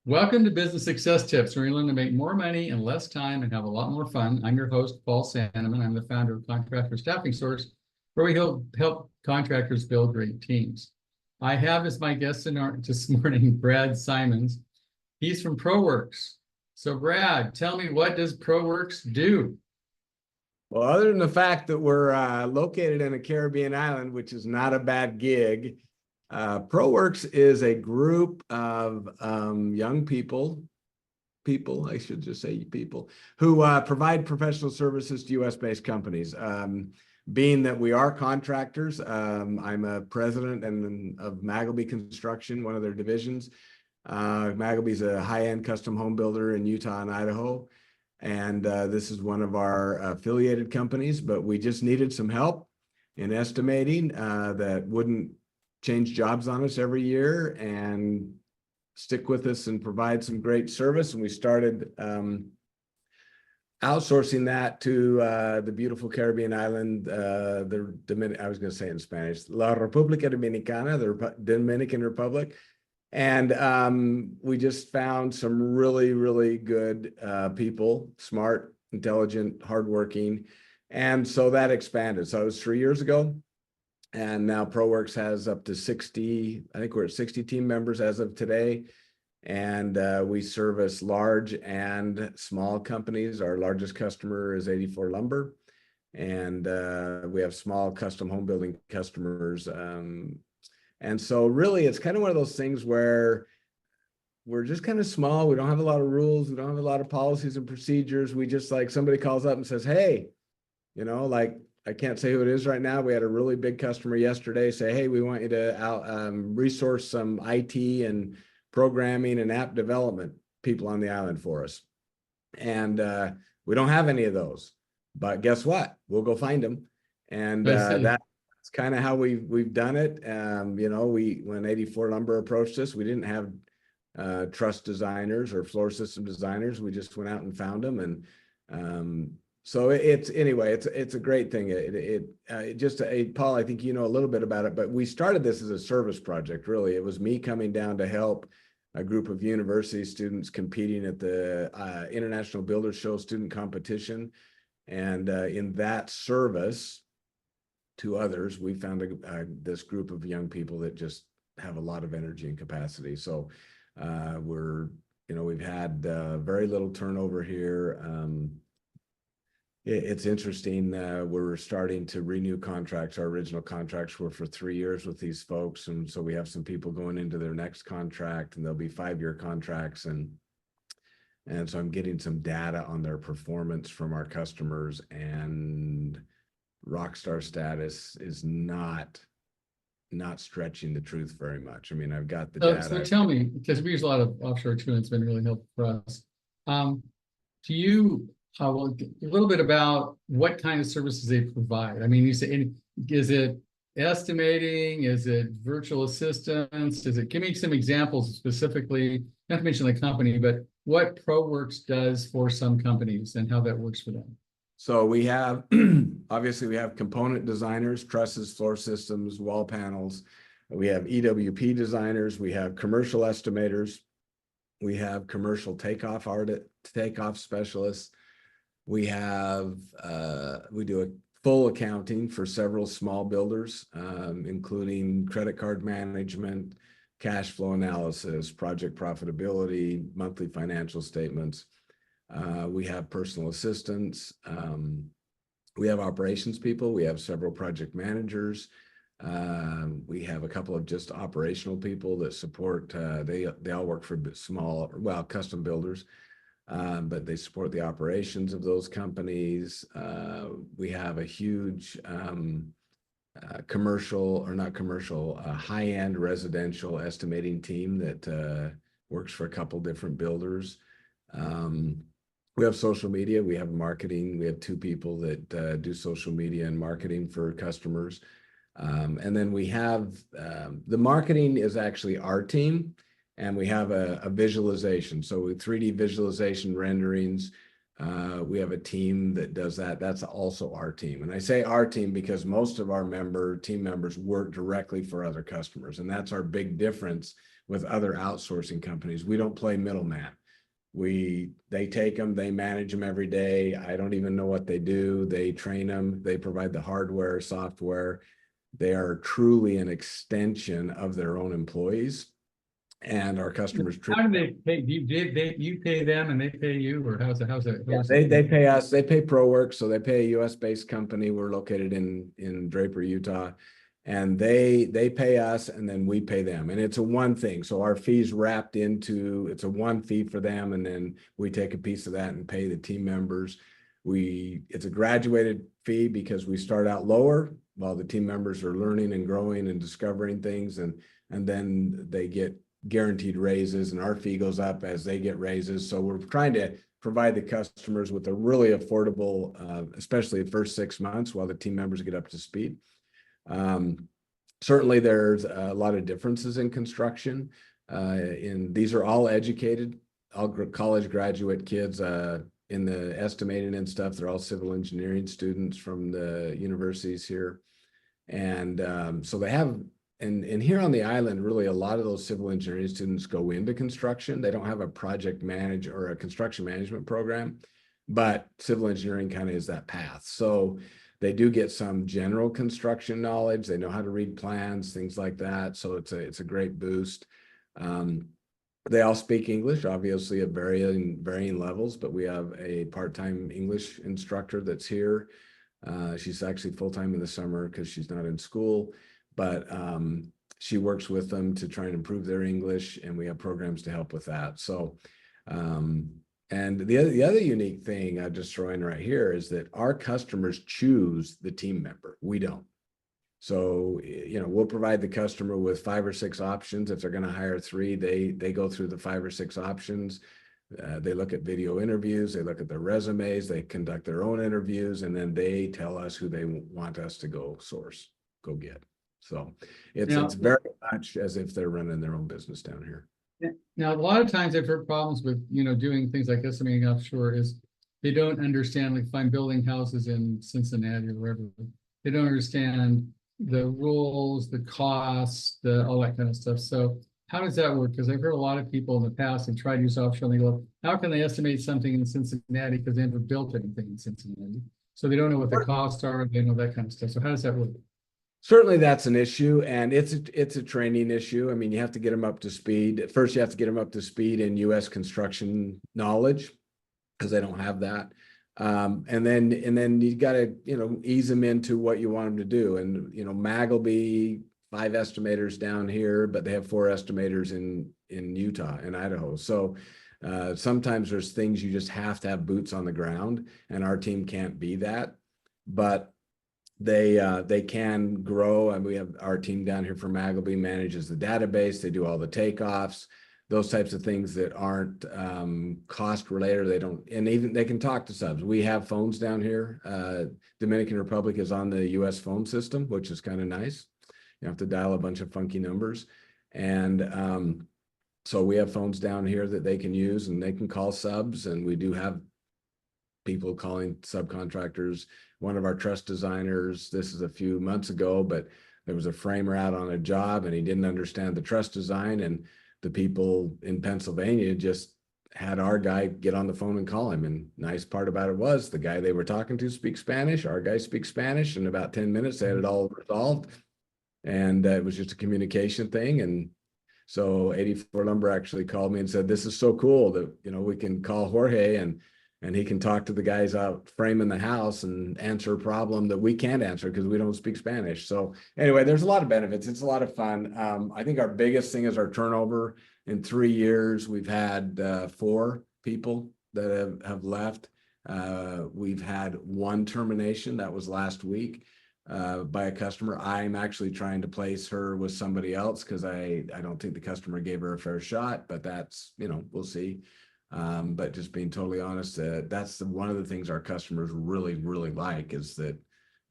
Welcome to Business Success Tips, where you learn to make more money in less time and have a lot more fun. I'm your host, Paul Sanneman. I'm the founder of Contractor Staffing Source, where we help contractors build great teams. I have as my guest this morning, Brad Simons. He's from Proworx. So Brad, tell me, what does Proworx do? Well, other than the fact that we're located in a Caribbean island, which is not a bad gig, Proworx is a group of young people, I should just say people, who provide professional services to U.S.-based companies. Being that we are contractors, I'm a president of Magleby Construction, one of their divisions. Magleby's a high-end custom home builder in Utah and Idaho. And this is one of our affiliated companies, but we just needed some help in estimating that wouldn't change jobs on us every year and stick with us and provide some great service. And we started outsourcing that to the beautiful Caribbean island, I was going to say in Spanish, La República Dominicana, the Dominican Republic. And we just found some really, really good people, smart, intelligent, hardworking. And so that expanded. So it was 3 years ago. And now Proworx has up to 60, I think we're at 60 team members as of today. And we service large and small companies. Our largest customer is 84 Lumber. And we have small custom home building customers. And so really, it's kind of one of those things where we're just kind of small. We don't have a lot of rules. We don't have a lot of policies and procedures. We just, like, somebody calls up and says, hey, like, I can't say who it is right now. We had a really big customer yesterday say, hey, we want you to resource some IT and programming and app development people on the island for us. And we don't have any of those. But guess what? We'll go find them. And that's kind of how we've done it. When 84 Lumber approached us, we didn't have truss designers or floor system designers. We just went out and found them. And so it's a great thing. Paul, I think you know a little bit about it, but we started this as a service project, really. It was me coming down to help a group of university students competing at the International Builders Show student competition. And in that service to others, we found this group of young people that just have a lot of energy and capacity. So we've had very little turnover here. It's interesting. We're starting to renew contracts. Our original contracts were for 3 years with these folks. And so we have some people going into their next contract, and they'll be 5-year contracts. And so I'm getting some data on their performance from our customers, and rockstar status is not stretching the truth very much. I mean, I've got the data. So tell me, because we use a lot of offshore too, it's been really helpful for us. Do you a little bit about what kind of services they provide? I mean, you say, is it estimating? Is it virtual assistants? Give me some examples specifically, not to mention the company, but what Proworx does for some companies and how that works for them. So we have, obviously we have component designers, trusses, floor systems, wall panels. We have EWP designers. We have commercial estimators. We have commercial takeoff specialists. We do a full accounting for several small builders, including credit card management, cash flow analysis, project profitability, monthly financial statements. We have personal assistants. We have operations people. We have several project managers. We have a couple of just operational people that support. They all work for custom builders, but they support the operations of those companies. We have a huge high-end residential estimating team that works for a couple different builders. We have social media, we have marketing, we have 2 people that do social media and marketing for customers. And then we have, the marketing is actually our team, and we have a visualization. So with 3D visualization renderings, we have a team that does that. That's also our team. And I say our team because most of our team members work directly for other customers. And that's our big difference with other outsourcing companies. We don't play middleman. They take them, they manage them every day. I don't even know what they do. They train them, they provide the hardware, software. They are truly an extension of their own employees, and our customers. How do they pay? You pay them and they pay you, or how's it? Yeah, they pay us. They pay Proworx, so they pay a U.S. based company. We're located in Draper, Utah, and they pay us, and then we pay them, and it's a one thing. So our fees wrapped into, it's a one fee for them, and then we take a piece of that and pay the team members. It's a graduated fee because we start out lower while the team members are learning and growing and discovering things, and then they get guaranteed raises, and our fee goes up as they get raises. So we're trying to provide the customers with a really affordable, especially the first 6 months while the team members get up to speed. Certainly there's a lot of differences in construction. These are all educated, all college graduate kids in the estimating and stuff. They're all civil engineering students from the universities here. And so they have, and here on the island, really a lot of those civil engineering students go into construction. They don't have a project manage or a construction management program, but civil engineering kind of is that path. So they do get some general construction knowledge. They know how to read plans, things like that. So it's a great boost. They all speak English, obviously at varying levels, but we have a part-time English instructor that's here. She's actually full-time in the summer because she's not in school, but she works with them to try and improve their English, and we have programs to help with that. So, and the other unique thing I just throw in right here is that our customers choose the team member. We don't. So, we'll provide the customer with 5 or 6 options. If they're going to hire 3, they go through the 5 or 6 options. They look at video interviews, they look at their resumes, they conduct their own interviews, and then they tell us who they want us to go get. So it's very much as if they're running their own business down here. Now, a lot of times I've heard problems with, doing things like this, offshore, is they don't understand, like if I'm building houses in Cincinnati or wherever, they don't understand the rules, the costs, all that kind of stuff. So how does that work? Because I've heard a lot of people in the past have tried to use offshore, and they go, how can they estimate something in Cincinnati because they never built anything in Cincinnati? So they don't know what the costs are, they know that kind of stuff. So how does that work? Certainly that's an issue, and it's a training issue. I mean, you have to get them up to speed. First, you have to get them up to speed in U.S. construction knowledge because they don't have that. And then you got to, ease them into what you want them to do. And, MAG will be 5 estimators down here, but they have 4 estimators in Utah and Idaho. So sometimes there's things you just have to have boots on the ground, and our team can't be that. But they can grow, and we have our team down here for Magleby manages the database. They do all the takeoffs, those types of things that aren't cost related. They don't, and even they can talk to subs. We have phones down here. Dominican Republic is on the U.S. phone system, which is kind of nice. You have to dial a bunch of funky numbers, and so we have phones down here that they can use, and they can call subs, and we do have people calling subcontractors. One of our truss designers, this is a few months ago, but there was a framer out on a job and he didn't understand the truss design, and the people in Pennsylvania just had our guy get on the phone and call him. And nice part about it was the guy they were talking to speaks Spanish, our guy speaks Spanish. In about 10 minutes, they had it all resolved. And it was just a communication thing. And so 84 Lumber actually called me and said, this is so cool that, we can call Jorge and he can talk to the guys out framing the house and answer a problem that we can't answer because we don't speak Spanish. So anyway, there's a lot of benefits. It's a lot of fun. I think our biggest thing is our turnover. In 3 years, we've had 4 people that have left. We've had 1 termination. That was last week by a customer. I'm actually trying to place her with somebody else because I don't think the customer gave her a fair shot, but that's, we'll see. But just being totally honest, that's one of the things our customers really, really like is that,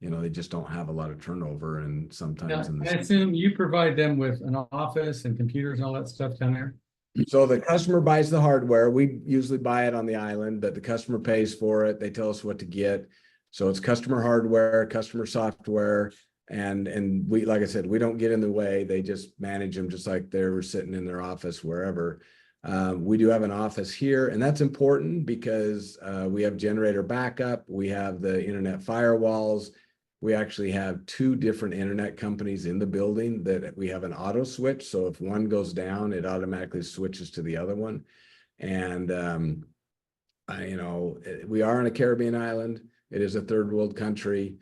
they just don't have a lot of turnover, and sometimes I assume you provide them with an office and computers and all that stuff down there. So the customer buys the hardware. We usually buy it on the island, but the customer pays for it. They tell us what to get. So it's customer hardware, customer software. And we, like I said, we don't get in the way. They just manage them just like they're sitting in their office wherever. We do have an office here, and that's important because we have generator backup. We have the internet firewalls. We actually have 2 different internet companies in the building that we have an auto switch. So if one goes down, it automatically switches to the other one. And, we are on a Caribbean island. It is a third world country.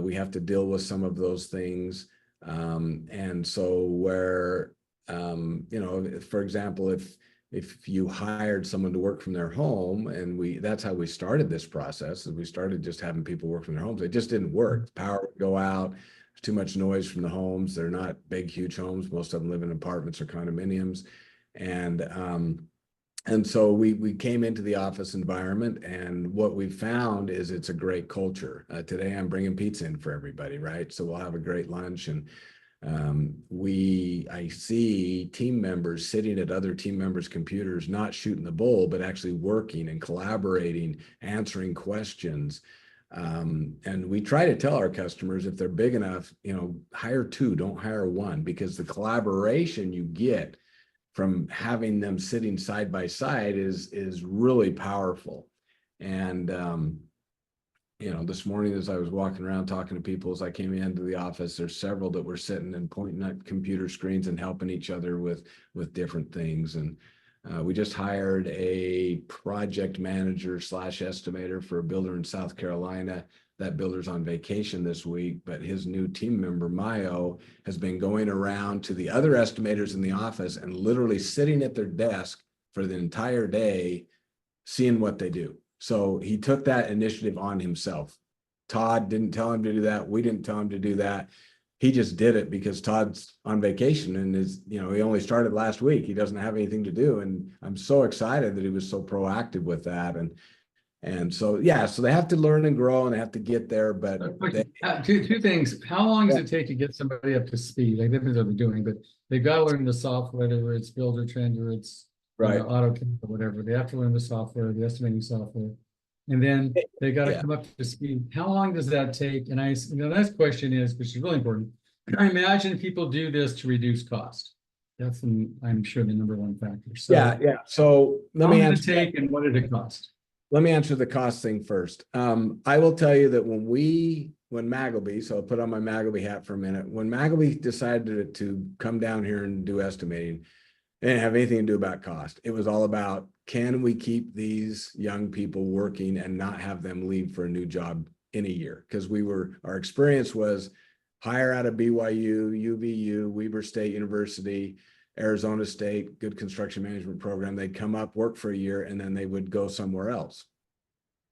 We have to deal with some of those things. And so where, for example, if you hired someone to work from their home, and that's how we started this process, is we started just having people work from their homes. It just didn't work. The power would go out, there's too much noise from the homes. They're not big, huge homes. Most of them live in apartments or condominiums. And so we came into the office environment, and what we found is it's a great culture. Today I'm bringing pizza in for everybody, right? So we'll have a great lunch, and I see team members sitting at other team members' computers, not shooting the bull, but actually working and collaborating, answering questions. And we try to tell our customers, if they're big enough, hire 2, don't hire 1, because the collaboration you get from having them sitting side by side is really powerful. And this morning, as I was walking around talking to people, as I came into the office, there's several that were sitting and pointing at computer screens and helping each other with different things. And we just hired a project manager / estimator for a builder in South Carolina. That builder's on vacation this week, but his new team member, Mayo, has been going around to the other estimators in the office and literally sitting at their desk for the entire day, seeing what they do. So he took that initiative on himself. Todd didn't tell him to do that. We didn't tell him to do that. He just did it because Todd's on vacation and he only started last week. He doesn't have anything to do. And I'm so excited that he was so proactive with that. And so, yeah, so they have to learn and grow, and they have to get there. But two things. How long does it take to get somebody up to speed? Like, depends what they're doing, but they've got to learn the software, whether it's Builder Trend or it's right, AutoCAD or whatever. They have to learn the software, the estimating software, and then they got to come up to speed. How long does that take? And the next question is, which is really important. I imagine people do this to reduce cost. That's, I'm sure, the number one factor. So yeah. So let me answer. And what did it cost? Let me answer the cost thing first. I will tell you that when Magleby, so I'll put on my Magleby hat for a minute. When Magleby decided to come down here and do estimating, it didn't have anything to do about cost. It was all about, can we keep these young people working and not have them leave for a new job in a year? Because our experience was hire out of BYU, UVU, Weber State University, Arizona State, good construction management program. They'd come up, work for a year, and then they would go somewhere else.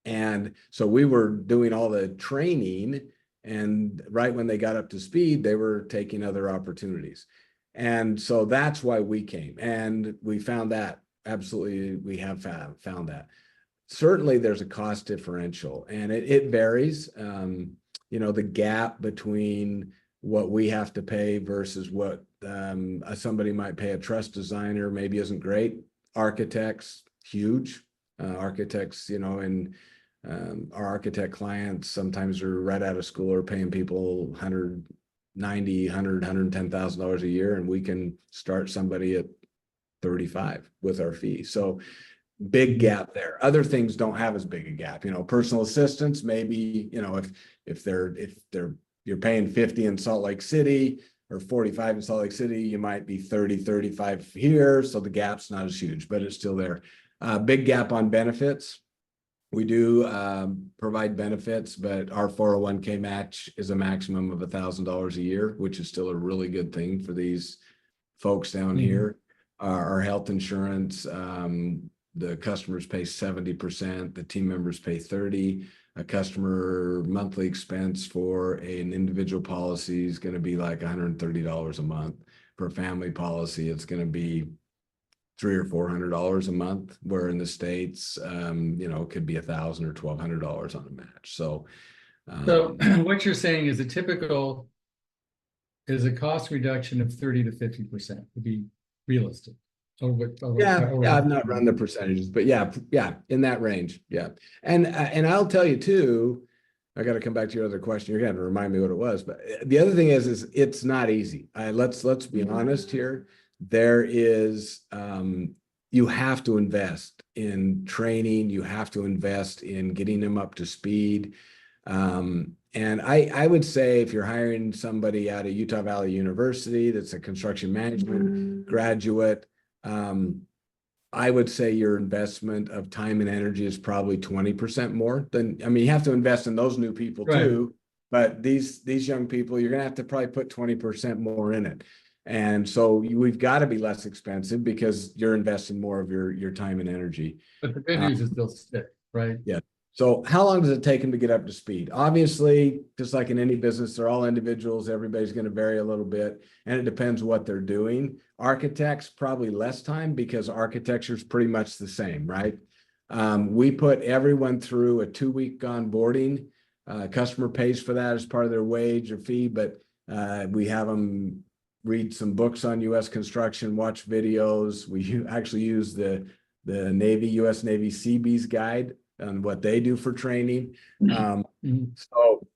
And so we were doing all the training, and right when they got up to speed, they were taking other opportunities. And so that's why we came, and we found that absolutely, we have found that. Certainly there's a cost differential, and it varies. The gap between what we have to pay versus what somebody might pay a truss designer maybe isn't great. Architects, huge. Architects, and our architect clients sometimes are right out of school or paying people $190,000, $110,000 a year, and we can start somebody at 35 with our fee. So big gap there. Other things don't have as big a gap. Personal assistants, maybe, if you're paying 50 in Salt Lake City or 45 in Salt Lake City, you might be 30, 35 here. So the gap's not as huge, but it's still there. Big gap on benefits. We do provide benefits, but our 401k match is a maximum of $1,000 a year, which is still a really good thing for these folks down here. Our health insurance, the customers pay 70%, the team members pay 30%. A customer monthly expense for an individual policy is going to be like $130 a month. For a family policy, it's going to be $300 or $400 a month, where in the States, it could be $1,000 or $1,200 on a match. So what you're saying is a cost reduction of 30 to 50% to be realistic. I've not run the percentages, but yeah, in that range. Yeah. And I'll tell you too, I got to come back to your other question. You're going to remind me what it was, but the other thing is it's not easy. Let's be honest here. There is, you have to invest in training. You have to invest in getting them up to speed. And I would say if you're hiring somebody out of Utah Valley University that's a construction management graduate, I would say your investment of time and energy is probably 20% more than, I mean, you have to invest in those new people too, but these young people, you're going to have to probably put 20% more in it. And so we've got to be less expensive because you're investing more of your time and energy. But the good news is they'll stick, right? Yeah. So how long does it take them to get up to speed? Obviously, just like in any business, they're all individuals. Everybody's going to vary a little bit, and it depends what they're doing. Architects, probably less time because architecture is pretty much the same, right? We put everyone through a 2-week onboarding. Customer pays for that as part of their wage or fee, but we have them read some books on U.S. construction, watch videos. We actually use the Navy, U.S. Navy Seabees guide on what they do for training. So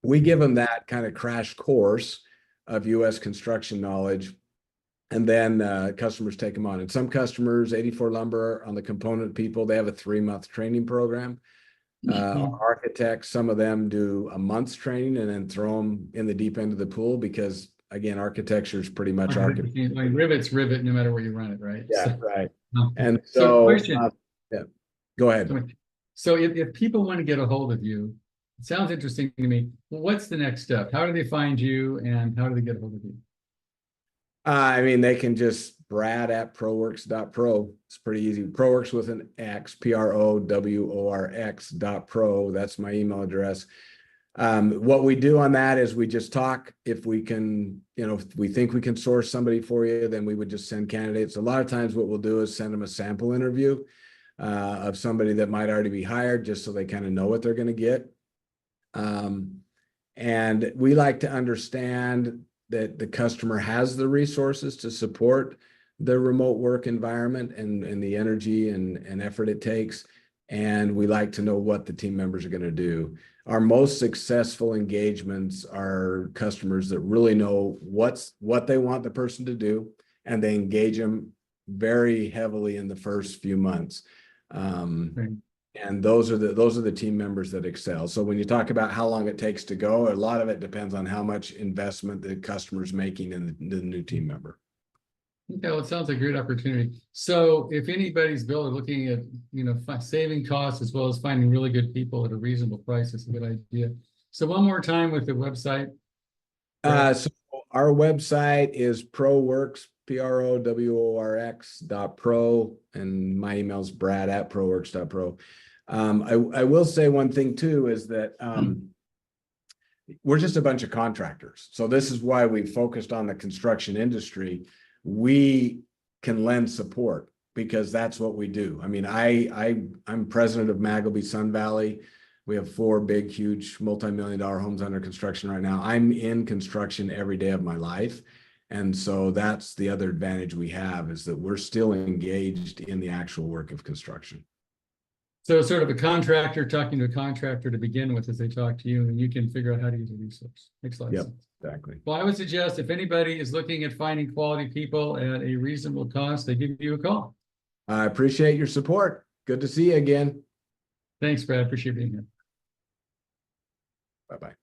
we give them that kind of crash course of U.S. construction knowledge, and then customers take them on. And some customers, 84 Lumber, on the component people, they have a 3-month training program. Architects, some of them do a month's training and then throw them in the deep end of the pool because, again, architecture is pretty much architecture. Like rivet's rivet no matter where you run it, right? Yeah, So, right. And so question. yeah, go ahead. So if people want to get a hold of you, it sounds interesting to me. Well, what's the next step? How do they find you and how do they get a hold of you? I mean, they can just brad@proworx.pro. It's pretty easy. Proworx with an X, PROWORX.pro. That's my email address. What we do on that is we just talk. If we can, if we think we can source somebody for you, then we would just send candidates. A lot of times what we'll do is send them a sample interview of somebody that might already be hired, just so they kind of know what they're going to get. And we like to understand that the customer has the resources to support the remote work environment and the energy and effort it takes. And we like to know what the team members are going to do. Our most successful engagements are customers that really know what they want the person to do, and they engage them very heavily in the first few months. And those are the team members that excel. So when you talk about how long it takes to go, a lot of it depends on how much investment the customer's making in the new team member. Okay, well, it sounds like a great opportunity. So if anybody's builder looking at, saving costs as well as finding really good people at a reasonable price, it's a good idea. So one more time with the website. So our website is Proworx, PROWORX.pro, and my email is brad@proworx.pro. I will say one thing too, is that we're just a bunch of contractors. So this is why we focused on the construction industry. We can lend support because that's what we do. I mean, I'm president of Magleby Sun Valley. We have 4 big, huge, multi-million-dollar homes under construction right now. I'm in construction every day of my life. And so that's the other advantage we have, is that we're still engaged in the actual work of construction. So sort of a contractor talking to a contractor to begin with as they talk to you, and you can figure out how to use a resource. Makes a lot of sense. Exactly. Well, I would suggest if anybody is looking at finding quality people at a reasonable cost, they give you a call. I appreciate your support. Good to see you again. Thanks, Brad. Appreciate being here. Bye-bye.